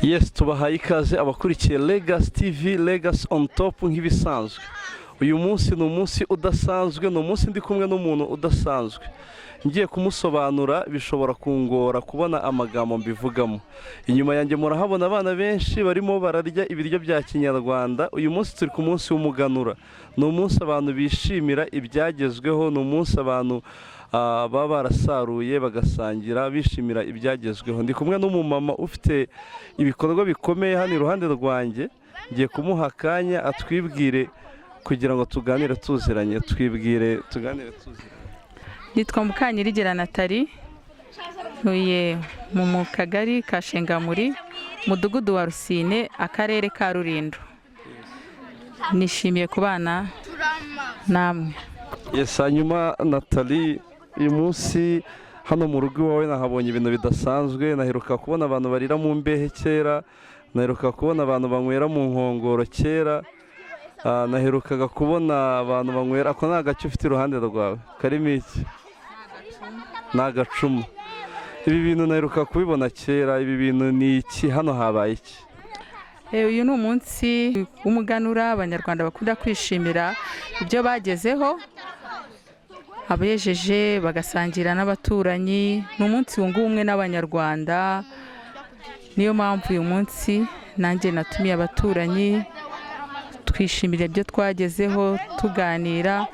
Yes, tubahaye ikaze abakurikiye Legacy TV, Legacy on top nk'ibisanzwe. Uyu munsi ni umunsi udasanzwe, ni umunsi ndi kumwe n'umuntu udasanzwe. Ngiye kumusobanura bishobora kungora kubona amagambo mbivugamo. Inyuma yanjye murahabona abana benshi barimo bararya ibiryo bya Kinyarwanda. Uyu munsi turi ku munsi w'umuganura. Ni umunsi abantu bishimira ibyagezweho, ni umunsi abantu baba barasaruye bagasangira bishimira ibyagezweho. Ndi kumwe n'umumama ufite ibikorwa bikomeye hano iruhande rwanjye. Ngiye kumuha akanya atwibwire kugira ngo tuganire tuziranye. Tuganire tuziranye. Nitwa Mukanyirigira Natali, ntuye mu kagari ka Shengamuri, mudugudu wa Rusine, akarere ka RULINDO. Nishimiye kubana namwe. Yes, hanyuma Natali, uyu munsi hano mu rugo iwawe nahabonye ibintu bidasanzwe. Naheruka kubona abantu barira mu mbehe kera, naheruka kubona abantu banywera mu nkongoro kera, naherukaga kubona abantu banywera. Ako ni agace ufite iruhande rwawe karimo iki? Ni agacuma. Ibi bintu naheruka kubibona kera. Ibi bintu ni iki? Hano habaye iki? Uyu ni umunsi w'umuganura abanyarwanda bakunda kwishimira ibyo bagezeho, abejeje bagasangira n'abaturanyi. Ni umunsi wunga ubumwe n'abanyarwanda. Niyo mpamvu uyu munsi nanjye natumiye abaturanyi twishimira ibyo twagezeho, tuganira.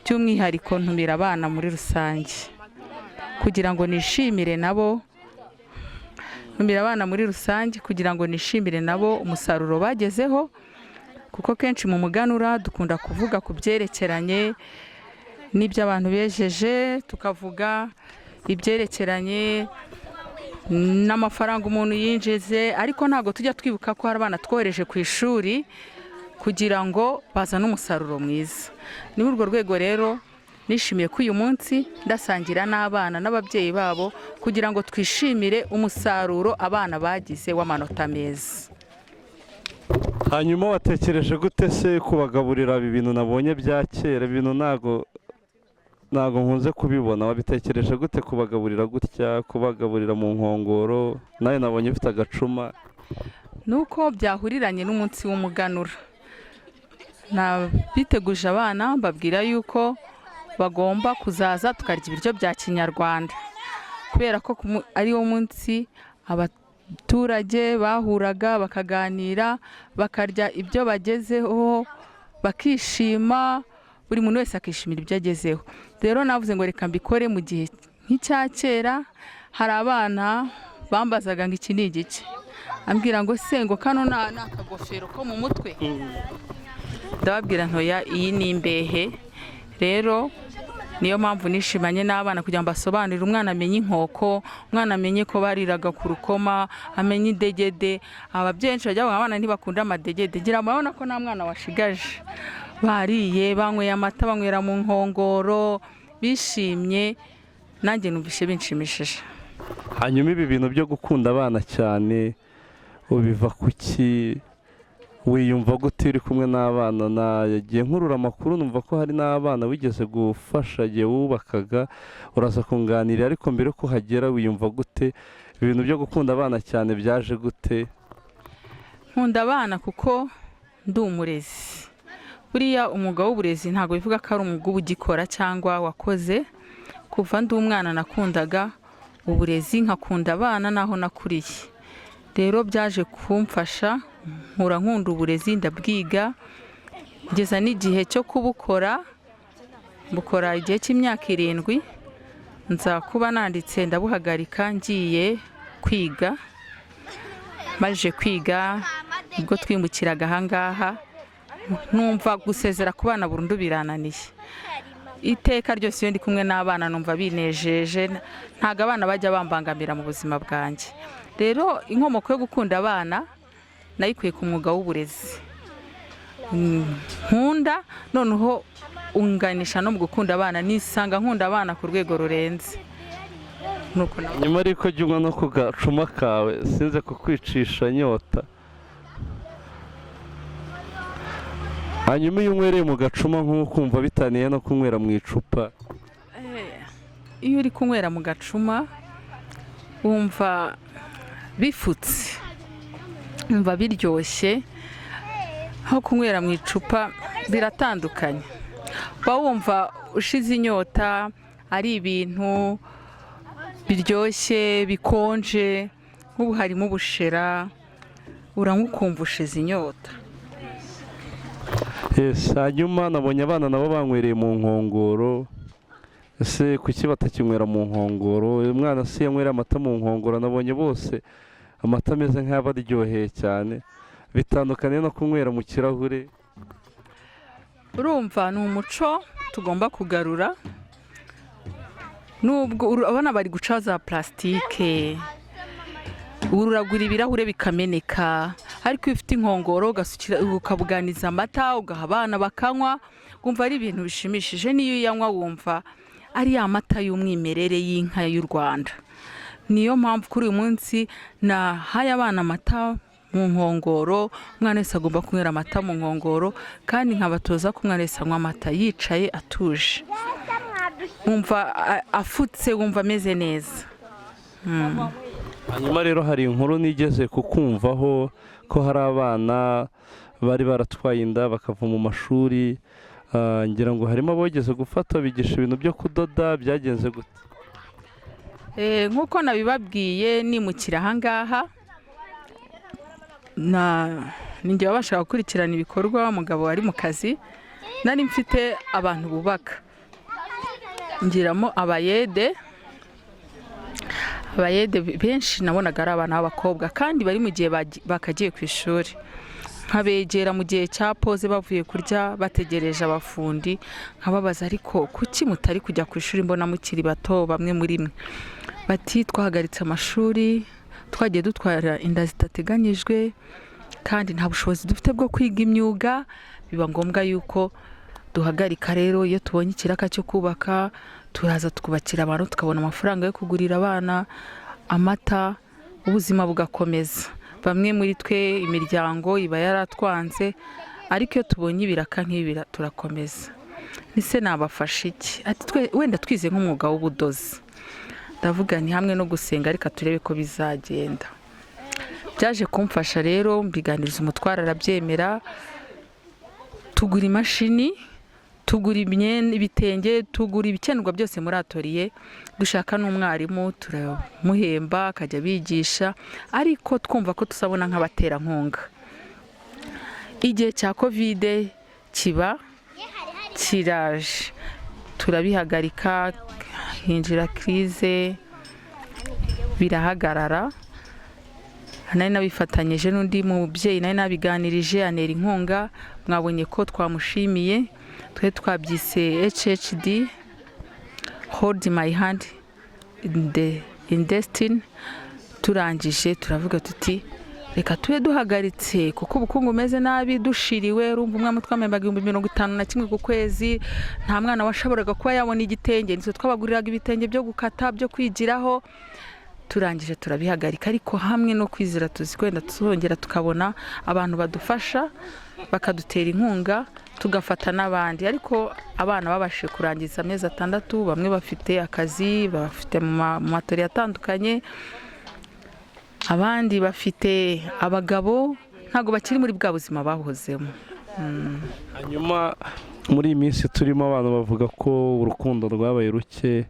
By'umwihariko ntumira abana muri rusange kugira ngo nishimire nabo. Ntumira abana muri rusange kugira ngo nishimire nabo umusaruro bagezeho, kuko kenshi mu muganura dukunda kuvuga ku byerekeranye n'ibyo abantu bejeje, tukavuga ibyerekeranye n'amafaranga umuntu yinjize, ariko ntabwo tujya twibuka ko hari abana twohereje ku ishuri kugira ngo bazane umusaruro mwiza. Ni muri urwo rwego rero nishimiye ko uyu munsi ndasangira n'abana n'ababyeyi babo kugira ngo twishimire umusaruro abana bagize w'amanota meza. Hanyuma watekereje gute se kubagaburira ibi bintu nabonye bya kera? Ibintu ntago nkunze kubibona. Wabitekereje gute kubagaburira gutya, kubagaburira mu nkongoro? Nawe nabonye ufite agacuma. Nuko byahuriranye n'umunsi w'umuganura. Nabiteguje abana mbabwira yuko bagomba kuzaza tukarya ibiryo bya Kinyarwanda, kubera ko ari wo munsi abaturage bahuraga bakaganira, bakarya ibyo bagezeho, bakishima, buri muntu wese akishimira ibyo agezeho. Rero navuze ngo reka mbikore mu gihe nk'icya kera. Hari abana bambazaga ngo iki ni igiki, ambwira ngo se ngo kano ni akagofero ko mu mutwe. Ndababwira ntoya, iyi ni imbehe. Rero niyo mpamvu nishimanye n'abana kugira ngo basobanurire umwana amenye inkoko, umwana amenye ko bariraga ku rukoma, amenye idegede. Ababyeyi benshi bajya bavuga abana ntibakunda amadegede. Ngira murabona ko nta mwana washigaje. Bariye, banyweye amata, banywera mu nkongoro, bishimye. Nanjye numvise binshimishije. Hanyuma ibi bintu byo gukunda abana cyane ubiva kuki? Wiyumva gute uri kumwe n'abana? Nagiye nkurura amakuru numva ko hari n'abana wigeze gufasha igihe wubakaga, uraza kunganira. Ariko mbere ko hagera wiyumva gute? Ibintu byo gukunda abana cyane byaje gute? Nkunda abana kuko ndi umurezi. Buriya umwuga w'uburezi ntabwo bivuga ko ari umwuga ugikora cyangwa wakoze. Kuva ndi umwana nakundaga uburezi, nkakunda abana naho nakuriye. Rero byaje kumfasha, nkura nkunda uburezi, ndabwiga ngeza n'igihe cyo kubukora. Mbukora igihe cy'imyaka 7. Nza kuba nanditse ndabuhagarika ngiye kwiga. Maje kwiga ubwo twimukiraga ahangaha, numva gusezera ku bana burundu birananiye. Iteka ryose iyo ndi kumwe n'abana numva binejeje, ntago abana bajya bambangamira mu buzima bwanjye. Rero inkomoko yo gukunda abana nayikuye ku mwuga w'uburezi. Nkunda noneho unganisha no mu gukunda abana, nisanga nkunda abana ku rwego rurenze. Nyuma ariko jyumwa no ku gacuma kawe sinze kukwicisha nyota. Hanyuma iyo unywereye mu gacuma nk'ukumva bitaniye no kunywera mu icupa? Iyo uri kunywera mu gacuma wumva bifutse. umva biryoshye aho kunywera mu icupa biratandukanye. uba wumva ushize inyota, ari ibintu biryoshye bikonje, nk'ubu harimo ubushera uranywa ukumva ushize inyota. hanyuma nabonye abana nabo banywereye mu nkongoro. Ese kuki batakinywera mu nkongoro? Uyu mwana si yanywera amata mu nkongoro, nabonye bose amata ameze nk'abaryoheye cyane, bitandukanye no kunywera mu kirahure. Urumva ni umuco tugomba kugarura, nubwo urabona bari guca za plastique, uragura ibirahure bikameneka, ariko iyo ufite inkongoro ukabuganiza amata ugaha abana bakanywa, wumva ari ibintu bishimishije. N'iyo uyanywa wumva ari ya mata y'umwimerere y'inka y'u Rwanda. Niyo mpamvu kuri uyu munsi nahaye abana amata mu nkongoro, umwana wese agomba kunywera amata mu nkongoro, kandi nkabatoza ko umwana wese anywa amata yicaye atuje, wumva afutse, wumva ameze neza. Hanyuma rero hari inkuru nigeze kukumvaho ko hari abana bari baratwaye inda bakava mu mashuri, ngira ngo harimo abogeze gufata bigisha ibintu byo kudoda, byagenze gute? Nk'uko nabibabwiye nimukira ahangaha, ninjye wabasha gukurikirana ibikorwa, umugabo wari mu kazi, nari mfite abantu bubaka, ngiramo abayede benshi nabonaga ari abana b'abakobwa kandi bari mu gihe bakagiye ku ishuri. Nkabegera mu gihe cya pose bavuye kurya bategereje abafundi, nkababaza ariko kuki mutari kujya ku ishuri, mbona mukiri bato bamwe muri mwe? Bati twahagaritse amashuri, twagiye dutwara inda zitateganyijwe kandi nta bushobozi dufite bwo kwiga imyuga, biba ngombwa yuko duhagarika. Rero iyo tubonye ikiraka cyo kubaka turaza tukubakira abantu, tukabona amafaranga yo kugurira abana amata, ubuzima bugakomeza. Bamwe muri twe imiryango iba yaratwanze, ariko iyo tubonye ibiraka nk'ibi turakomeza. Nise nabafasha iki? Ati wenda twize nk'umwuga w'ubudozi. Ndavuga ni hamwe no gusenga reka turebe ko bizagenda. Byaje kumfasha rero, mbiganiriza umutwara arabyemera, tugura imashini, tugura ibitenge, tugura ibikenerwa byose muri atelier, dushaka n'umwarimu turamuhemba akajya bigisha, ariko twumva ko tuzabona nk'abaterankunga. Igihe cya Covid kiba kiraje, turabihagarika, hinjira crise, birahagarara. Nari nabifatanyije n'undi mubyeyi nari nabiganirije anera inkunga, mwabonye ko twamushimiye, twe twabyise HHD, hold my hand in destiny. Turangije turavuga tuti reka tube duhagaritse kuko ubukungu umeze nabi, dushiriwe. Urumva umwana twamembaga 51 ku kwezi, nta mwana washoboraga kuba yabona igitenge, nitwe twabaguriraga ibitenge byo gukata byo kwigiraho. Turangije turabihagarika, ariko hamwe no kwizera tuzi kwenda tuzongera tukabona abantu badufasha bakadutera inkunga, tugafata n'abandi. Ariko abana babashije kurangiza amezi 6, bamwe bafite akazi, bafite mu matori atandukanye, abandi bafite abagabo, ntago bakiri muri bwa buzima bahozemo. Hanyuma muri iyi minsi turimo abantu bavuga ko urukundo rwabaye ruke.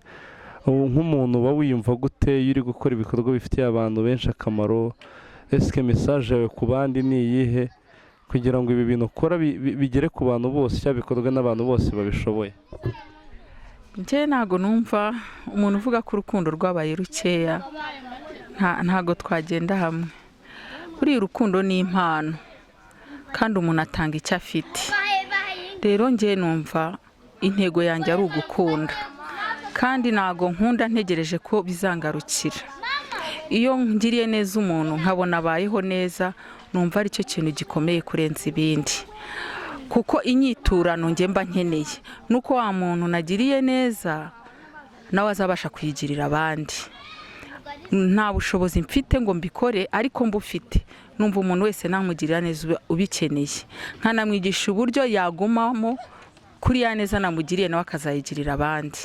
Nk'umuntu uba wiyumva gute iyo uri gukora ibikorwa bifitiye abantu benshi akamaro? Ese message yawe ku bandi ni iyihe kugira ngo ibi bintu ukora bigere ku bantu bose, cyangwa bikorwe n'abantu bose babishoboye? Njye ntago numva umuntu uvuga ko urukundo rwabaye rukeya, ntago twagenda hamwe. Buri urukundo ni impano kandi umuntu atanga icyo afite. Rero njye numva intego yanjye ari ugukunda, kandi ntago nkunda ntegereje ko bizangarukira. Iyo ngiriye neza umuntu nkabona abayeho neza, numva ari cyo kintu gikomeye kurenza ibindi, kuko inyiturano njye mba nkeneye nuko wa muntu nagiriye neza nawe azabasha kuyigirira abandi. Nta bushobozi mfite ngo mbikore, ariko mbufite numva umuntu wese namugirira neza ubikeneye, nkanamwigisha uburyo yagumamo kuri ya neza namugiriye nawe akazayigirira abandi.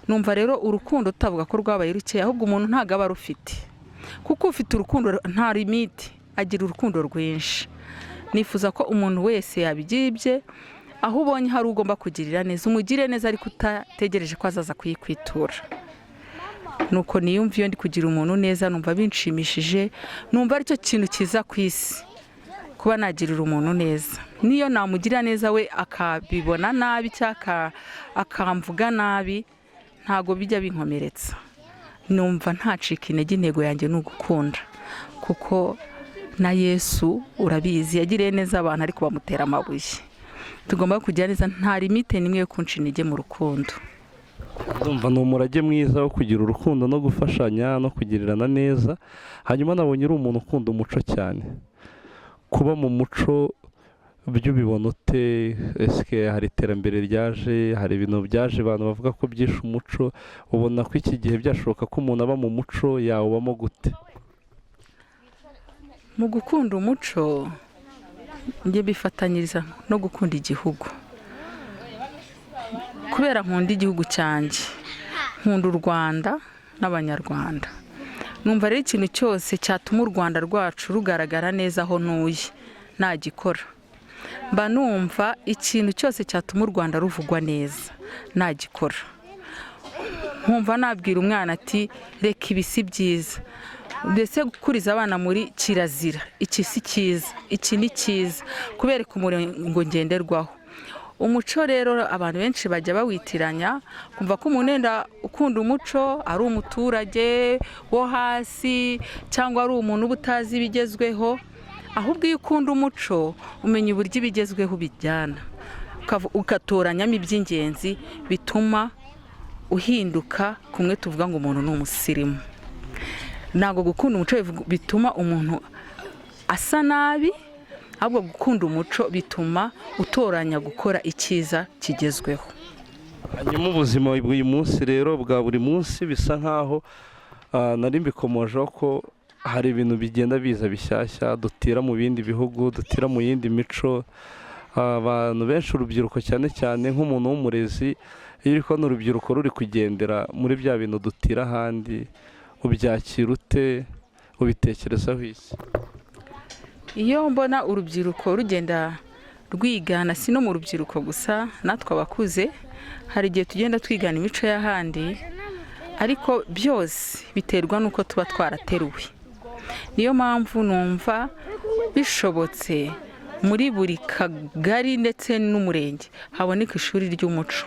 Numva rero urukundo utavuga ko rwabaye ruke, ahubwo umuntu ntago aba rufite, kuko ufite urukundo nta limite, agira urukundo rwinshi. Nifuza ko umuntu wese yabigira aho ubonye hari ugomba kugirira neza, umugire neza ariko utategereje ko azaza kuyikwitura. Nuko niyumva iyo ndi kugira umuntu neza numva binshimishije, numva aricyo kintu kiza ku isi, kuba nagirira umuntu neza. Niyo namugirira neza we akabibona nabi cyangwa akamvuga nabi, ntago bijya binkomeretsa. Numva ntacika intege, intego yanjye ni ugukunda, kuko na Yesu urabizi yagiriye neza abantu ariko bamutera amabuye. Tugomba kugira neza, nta limite nimwe yo kunca intege mu rukundo. Ndumva ni umurage mwiza wo kugira urukundo no gufashanya no kugirirana neza. Hanyuma nabonye uri umuntu ukunda umuco cyane. Kuba mu muco byo ubibona ute? Ese hari iterambere ryaje, hari ibintu byaje abantu bavuga ko byishe umuco, ubona ko iki gihe byashoboka ko umuntu aba mu muco yawubamo gute? Mu gukunda umuco njye bifatanyiriza no gukunda igihugu, kubera nkunda igihugu cyanjye, nkunda u Rwanda n'abanyarwanda. Numva rero ikintu cyose cyatuma u Rwanda rwacu rugaragara neza aho ntuye nagikora. Mba numva ikintu cyose cyatuma u Rwanda ruvugwa neza nagikora. Nkumva nabwira umwana ati reka ibi si byiza, ndetse gukuriza abana muri kirazira, iki si cyiza, iki ni cyiza, kubereka umurongo ngenderwaho. Umuco rero abantu benshi bajya bawitiranya, kumva ko umuntu wenda ukunda umuco ari umuturage wo hasi cyangwa ari umuntu uba utazi ibigezweho. Ahubwo iyo ukunda umuco umenya uburyo ibigezweho bijyana, ugatoranyamo iby'ingenzi bituma uhinduka. Kumwe tuvuga ngo umuntu ni umusirimu. Ntabwo gukunda umuco bituma umuntu asa nabi, ahubwo gukunda umuco bituma utoranya gukora icyiza kigezweho. Hanyuma ubuzima bw'uyu munsi rero bwa buri munsi bisa nkaho nari mbikomojeho ko hari ibintu bigenda biza bishyashya, dutira mu bindi bihugu, dutira mu yindi mico. Abantu benshi, urubyiruko cyane cyane, nk'umuntu w'umurezi, iyo uri kubona urubyiruko ruri kugendera muri bya bintu dutira ahandi, ubyakira ute? Ubitekerezaho iki? Iyo mbona urubyiruko rugenda rwigana, si no mu rubyiruko gusa, natwe abakuze hari igihe tugenda twigana imico y'ahandi, ariko byose biterwa n'uko tuba twarateruwe. Niyo mpamvu numva bishobotse muri buri kagari ndetse n'umurenge haboneka ishuri ry'umuco.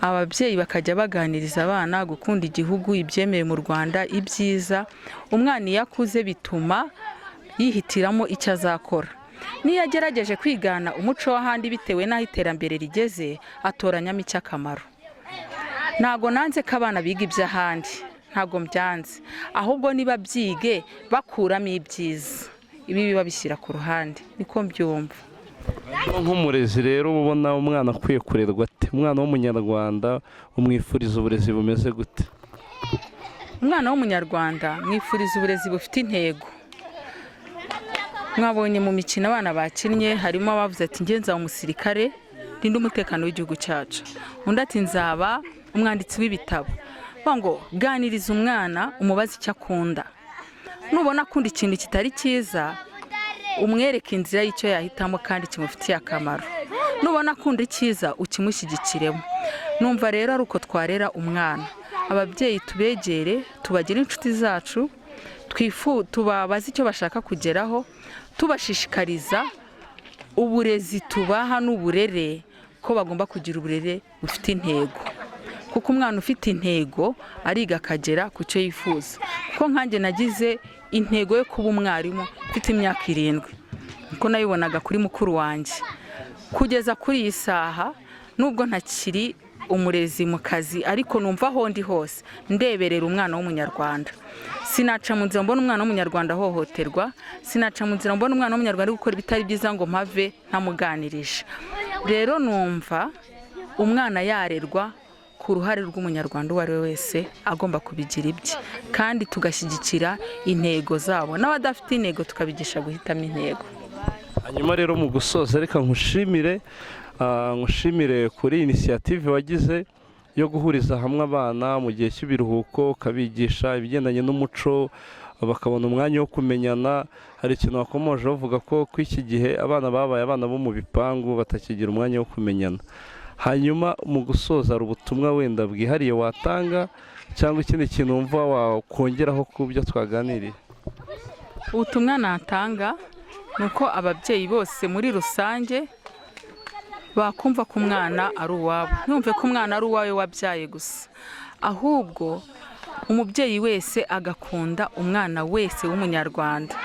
Ababyeyi bakajya baganiriza abana gukunda igihugu, ibyemewe mu Rwanda, ibyiza. Umwana iyo akuze bituma yihitiramo icyo azakora. Niyo agerageje kwigana umuco w'ahandi bitewe n'aho iterambere rigeze, atoranyamo icy'akamaro. Ntago nanze ko abana biga iby'ahandi, ntago mbyanze, ahubwo niba byige bakuramo ibyiza, ibi biba bishyira ku ruhande. Niko mbyumva. Nk'umurezi rero ubona umwana akwiye kurerwa ate? Umwana w'umunyarwanda umwifuriza uburezi bumeze gute? Umwana w'umunyarwanda mwifuriza uburezi bufite intego. Mwabonye mu mikino abana bakinnye harimo abavuze ati njye nzaba umusirikare ndinde umutekano w'igihugu cyacu, undi ati nzaba umwanditsi w'ibitabo. Ngo ganiriza umwana, umubaze icyo akunda. Nubona akunda ikintu kitari cyiza, umwereke inzira y'icyo yahitamo kandi kimufitiye akamaro. Nubona akunda icyiza, ukimushyigikiremo. Numva rero ari uko twarera umwana. Ababyeyi tubegere, tubagire inshuti zacu, tubabaze icyo bashaka kugeraho, tubashishikariza uburezi tubaha n'uburere, ko bagomba kugira uburere bufite intego. Kuko umwana ufite intego ariga akagera ku cyo yifuza. Kuko nkanjye nagize intego yo kuba umwarimu mfite imyaka 7, kuko nayibonaga kuri mukuru wanjye. Kugeza kuri iyi saha, nubwo ntakiri umurezi mu kazi, ariko numva aho ndi hose ndeberera umwana w'umunyarwanda. Sinaca mu nzira mbona umwana w'umunyarwanda hohoterwa, sinaca mu nzira mbona umwana w'umunyarwanda gukora ibitari byiza ngo mpave ntamuganirije. Rero numva umwana yarerwa ku ruhare rw'umunyarwanda uwo ari we wese, agomba kubigira ibye, kandi tugashyigikira intego zabo. N'abadafite intego tukabigisha guhitamo intego. Hanyuma rero mu gusoza reka nkushimire kuri initiative wagize yo guhuriza hamwe abana mu gihe cy'ibiruhuko, ukabigisha ibigendanye n'umuco, bakabona umwanya wo kumenyana. Hari ikintu wakomoje bavuga ko iki gihe abana babaye abana bo mu bipangu batakigira umwanya wo kumenyana. Hanyuma mu gusoza hari ubutumwa wenda bwihariye watanga cyangwa ikindi kintu wumva wakongeraho ku byo twaganiriye? Ubutumwa natanga ni uko ababyeyi bose muri rusange bakumva ko umwana ari uwabo, ntiyumve ko umwana ari uwawe wabyaye gusa, ahubwo umubyeyi wese agakunda umwana wese w'umunyarwanda.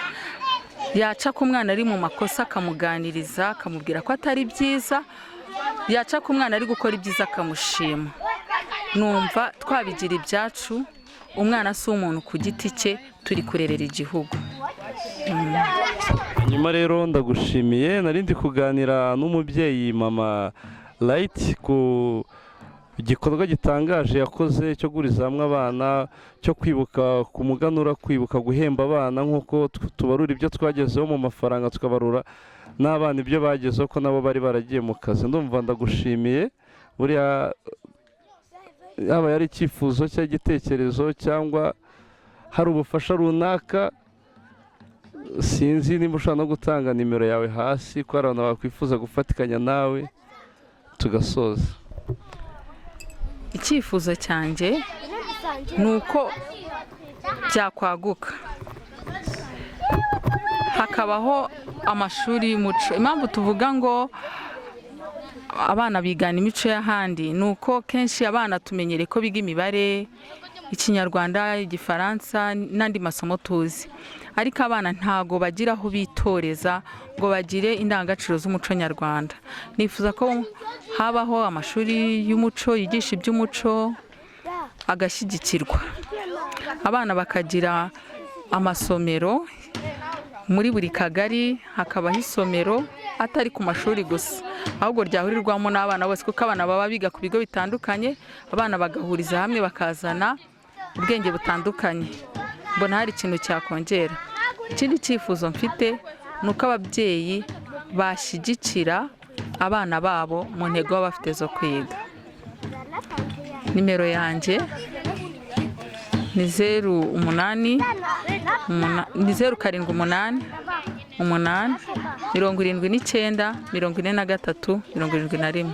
Yaca ko umwana ari mu makosa akamuganiriza, akamubwira ko atari byiza, yaca ko umwana ari gukora ibyiza akamushima. Numva twabigira ibyacu, umwana si umuntu ku giti cye, turi kurerera igihugu. Nyuma rero ndagushimiye, narindi kuganira n'umubyeyi mama Light ku igikorwa gitangaje yakoze cyo guriza hamwe abana, cyo kwibuka ku muganura, kwibuka guhemba abana nk'uko tubarura ibyo twagezeho mu mafaranga, tukabarura n'abana ibyo bagezeho ko nabo bari baragiye mu kazi. Ndumva ndagushimiye, buriya yaba yari icyifuzo cyangwa igitekerezo cyangwa hari ubufasha runaka, sinzi niba ushobora no gutanga nimero yawe hasi ko hari abantu bakwifuza gufatikanya nawe tugasoza. Icyifuzo cyanjye ni uko byakwaguka, hakabaho amashuri y'umuco. Impamvu tuvuga ngo abana bigana imico y'ahandi ni uko kenshi abana tumenyereye ko biga imibare, ikinyarwanda, igifaransa n'andi masomo tuzi, ariko abana ntago bagira aho bitoreza ngo bagire indangagaciro z'umuco nyarwanda. Nifuza ko habaho amashuri y'umuco yigisha iby'umuco agashyigikirwa, abana bakagira amasomero muri buri kagari, hakabaho isomero atari ku mashuri gusa, ahubwo ryahurirwamo n'abana bose, kuko abana baba biga ku bigo bitandukanye, abana bagahuriza hamwe bakazana ubwenge butandukanye. Mbona hari ikintu cyakongera. Ikindi cyifuzo mfite ni uko ababyeyi bashyigikira abana babo mu ntego baba bafite zo kwiga. Nimero yanjye ni 0788 79 41.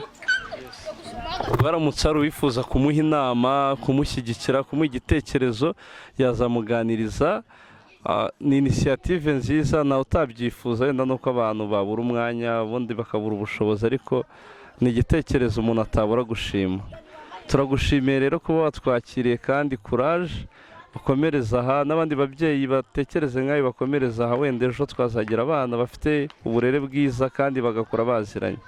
Uramutse ari uwifuza kumuha inama, kumushyigikira, kumuha igitekerezo, yazamuganiriza. Ni inisiyative nziza, nawe utabyifuza wenda nuko abantu babura umwanya, ubundi bakabura ubushobozi, ariko ni igitekerezo umuntu atabura gushima. Turagushimiye rero kuba watwakiriye, kandi kuraje ukomereza aha, n'abandi babyeyi batekereze nkawe bakomereza aha, wenda ejo twazagira abana bafite uburere bwiza kandi bagakura baziranye.